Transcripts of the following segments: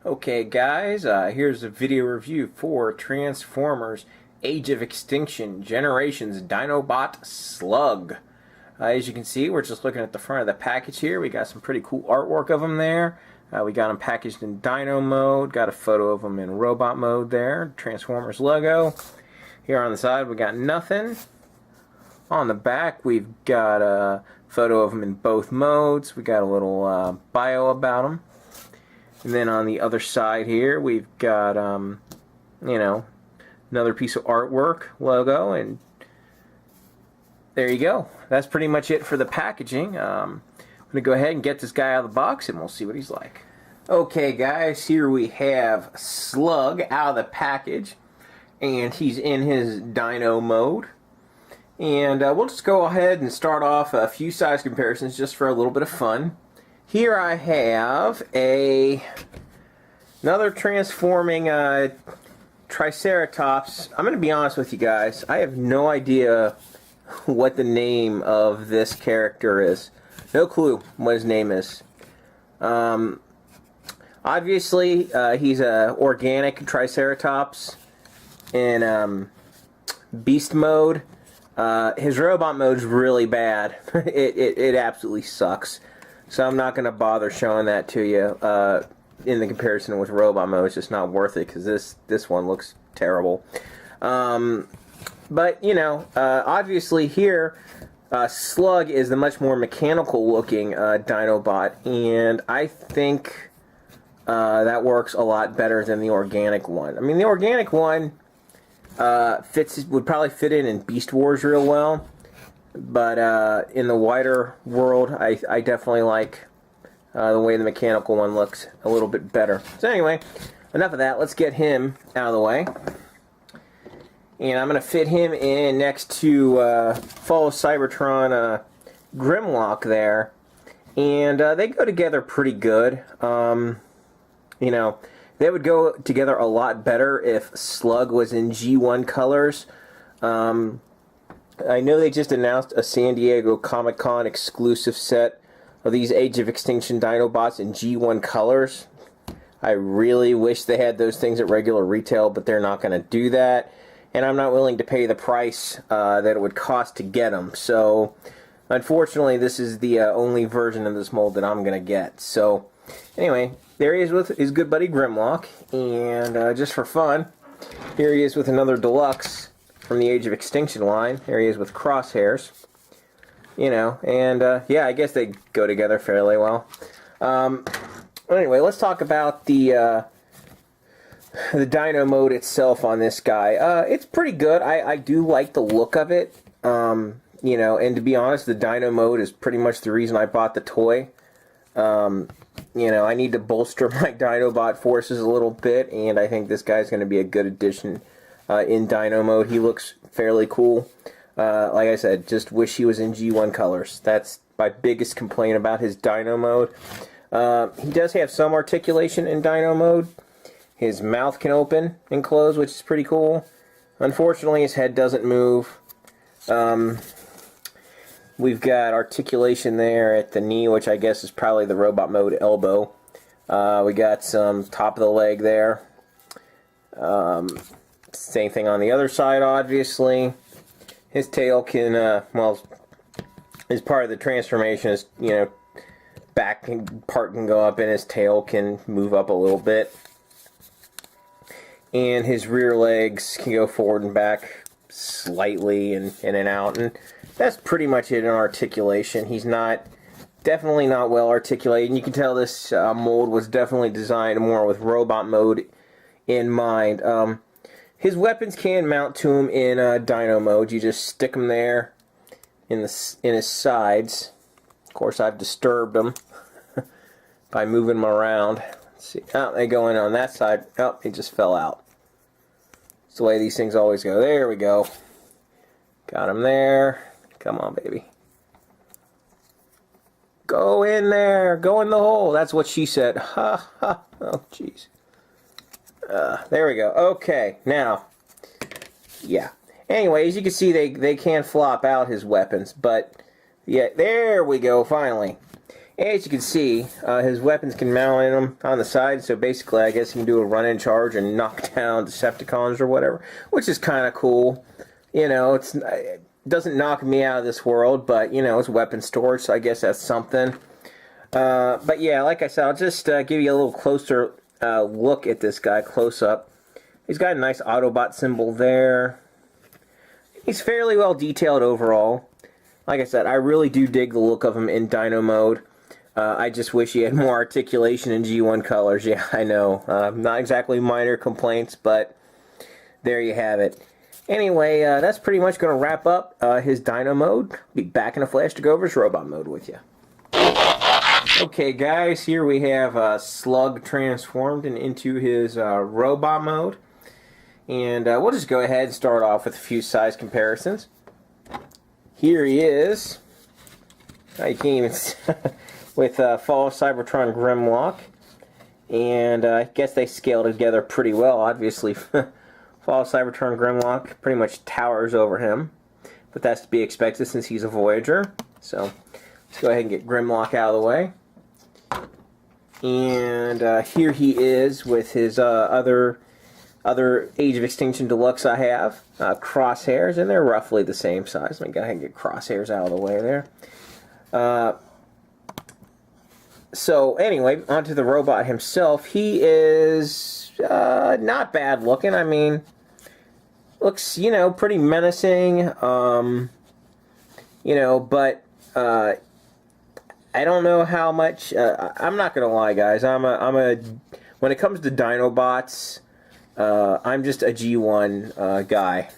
Okay guys, here's a video review for Transformers Age of Extinction Generations Dinobot Slug. As you can see, we're just looking at the front of the package here. We got some pretty cool artwork of them there. We got them packaged in Dino mode, got a photo of them in robot mode there, Transformers logo. Here on the side we got nothing. On the back we've got a photo of them in both modes. We got a little bio about them. And then on the other side here, we've got, another piece of artwork, logo, and there you go. That's pretty much it for the packaging. I'm going to go ahead and get this guy out of the box, and we'll see what he's like. Okay, guys, here we have Slug out of the package, and he's in his Dino mode. And we'll just go ahead and start off a few size comparisons just for a little bit of fun. Here I have another transforming Triceratops. I'm going to be honest with you guys. I have no idea what the name of this character is. No clue what his name is. Obviously, he's an organic Triceratops in beast mode. His robot mode's really bad. It absolutely sucks. So I'm not going to bother showing that to you in the comparison with robot mode. It's just not worth it because this one looks terrible. But, obviously here, Slug is the much more mechanical looking Dinobot, and I think that works a lot better than the organic one. I mean, the organic one would probably fit in Beast Wars real well. But in the wider world, I definitely like the way the mechanical one looks a little bit better. So anyway, enough of that. Let's get him out of the way. And I'm going to fit him in next to Fall of Cybertron Grimlock there. And they go together pretty good. They would go together a lot better if Slug was in G1 colors. I know they just announced a San Diego Comic-Con exclusive set of these Age of Extinction Dinobots in G1 colors. I really wish they had those things at regular retail, but they're not going to do that. And I'm not willing to pay the price that it would cost to get them. So, unfortunately, this is the only version of this mold that I'm going to get. So, anyway, there he is with his good buddy Grimlock. And just for fun, here he is with another deluxe from the Age of Extinction line. There he is with Crosshairs. Yeah, I guess they go together fairly well. Anyway, let's talk about the Dino mode itself on this guy. It's pretty good. I do like the look of it. And to be honest, the Dino mode is pretty much the reason I bought the toy. I need to bolster my Dinobot forces a little bit, and I think this guy's going to be a good addition in Dino mode. He looks fairly cool. Like I said, just wish he was in G1 colors. That's my biggest complaint about his Dino mode. He does have some articulation in Dino mode. His mouth can open and close, which is pretty cool. Unfortunately, his head doesn't move. We've got articulation there at the knee, which I guess is probably the robot mode elbow. We got some top of the leg there. Same thing on the other side, obviously. His tail can, as part of the transformation, his, back part can go up and his tail can move up a little bit. And his rear legs can go forward and back slightly and in and out. And that's pretty much it in articulation. He's definitely not well articulated. And you can tell this mold was definitely designed more with robot mode in mind. His weapons can mount to him in Dino mode. You just stick them there in his sides. Of course, I've disturbed them by moving them around. Let's see. Oh, they go in on that side. Oh, he just fell out. It's the way these things always go. There we go. Got him there. Come on, baby. Go in there. Go in the hole. That's what she said. Ha ha. Oh, jeez. There we go. Okay, now, yeah. Anyway, as you can see, they can flop out his weapons, but yeah, there we go, finally. As you can see, his weapons can mount in him on the side, so basically I guess he can do a run-in charge and knock down Decepticons or whatever, which is kind of cool. You know, it doesn't knock me out of this world, but, you know, it's weapon storage, so I guess that's something. But yeah, like I said, I'll just give you a little closer look at this guy close up. He's got a nice Autobot symbol there. He's fairly well detailed overall. Like I said, I really do dig the look of him in Dino mode. I just wish he had more articulation in G1 colors. Yeah, I know. Not exactly minor complaints, but there you have it. Anyway, that's pretty much going to wrap up his Dino mode. Be back in a flash to go over his Robot mode with you. Okay, guys, here we have Slug transformed into his Robot mode. And we'll just go ahead and start off with a few size comparisons. Here he is. You can't even with Fall of Cybertron Grimlock. And I guess they scaled together pretty well, obviously. Fall of Cybertron Grimlock pretty much towers over him. But that's to be expected since he's a Voyager. So let's go ahead and get Grimlock out of the way. And here he is with his other Age of Extinction Deluxe I have. Crosshairs, and they're roughly the same size. Let me go ahead and get Crosshairs out of the way there. So anyway, onto the robot himself. He is not bad looking. I mean, looks, you know, pretty menacing. You know, but I don't know how much. I'm not gonna lie, guys. When it comes to Dinobots, I'm just a G1 guy.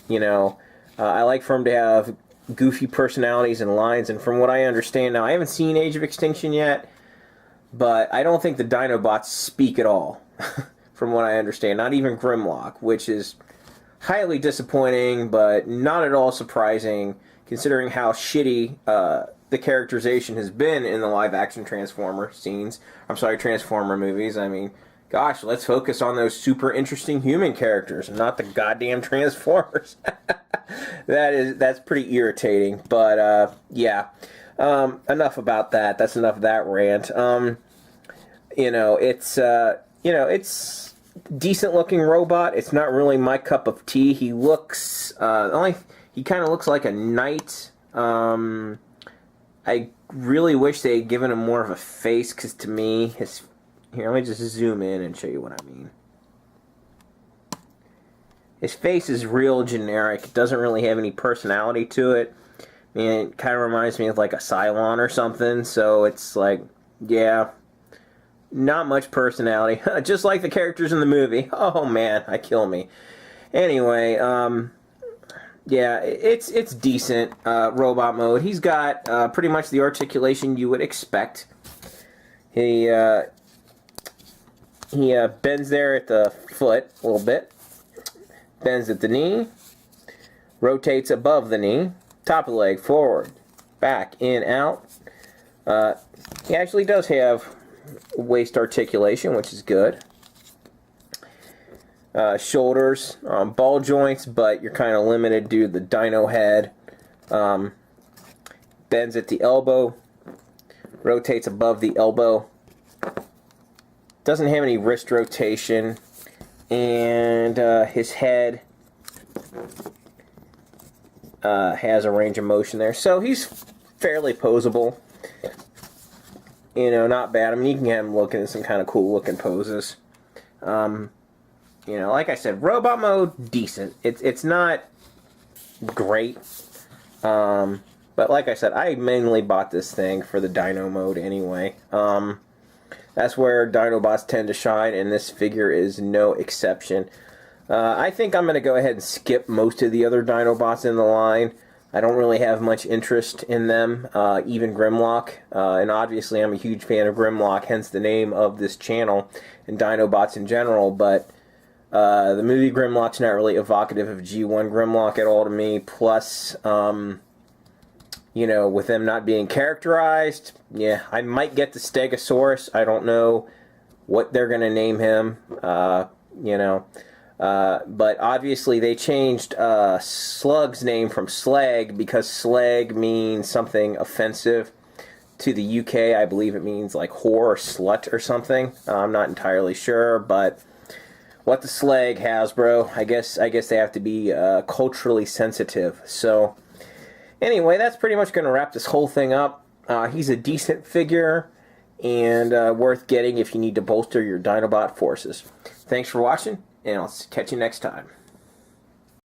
You know, I like for him to have goofy personalities and lines. And from what I understand now, I haven't seen Age of Extinction yet. But I don't think the Dinobots speak at all, from what I understand. Not even Grimlock, which is highly disappointing, but not at all surprising, considering how shitty the characterization has been in the live-action Transformer scenes. I'm sorry, Transformer movies. I mean, gosh, let's focus on those super interesting human characters, and not the goddamn Transformers. That's pretty irritating, but yeah. Enough about that. That's enough of that rant. You know, it's decent looking robot. It's not really my cup of tea. He looks he kind of looks like a knight. I really wish they had given him more of a face, because to me, here, let me just zoom in and show you what I mean. His face is real generic. It doesn't really have any personality to it. I mean, it kind of reminds me of like a Cylon or something, so it's like, yeah, not much personality. Just like the characters in the movie. Oh man, kill me. Anyway, yeah, it's decent robot mode. He's got pretty much the articulation you would expect. He bends there at the foot a little bit, bends at the knee, rotates above the knee. Top of the leg, forward, back, in, out. He actually does have waist articulation, which is good. Shoulders, ball joints, but you're kind of limited due to the dino head. Bends at the elbow, rotates above the elbow. Doesn't have any wrist rotation, and his head has a range of motion there, so he's fairly posable. You know, not bad. I mean, you can have him looking at some kind of cool looking poses. You know, like I said, robot mode, decent. It's not great, but like I said, I mainly bought this thing for the Dino mode anyway. That's where Dinobots tend to shine, and this figure is no exception. I think I'm going to go ahead and skip most of the other Dinobots in the line. I don't really have much interest in them, even Grimlock. And obviously I'm a huge fan of Grimlock, hence the name of this channel, and Dinobots in general. But the movie Grimlock's not really evocative of G1 Grimlock at all to me. Plus, you know, with them not being characterized, yeah, I might get the Stegosaurus. I don't know what they're going to name him, you know. But obviously they changed Slug's name from Slag because Slag means something offensive to the UK, I believe it means like whore or slut or something. I'm not entirely sure, but what the slag, Hasbro? I guess they have to be culturally sensitive. So anyway, that's pretty much going to wrap this whole thing up. He's a decent figure and worth getting if you need to bolster your Dinobot forces. Thanks for watching, and I'll catch you next time.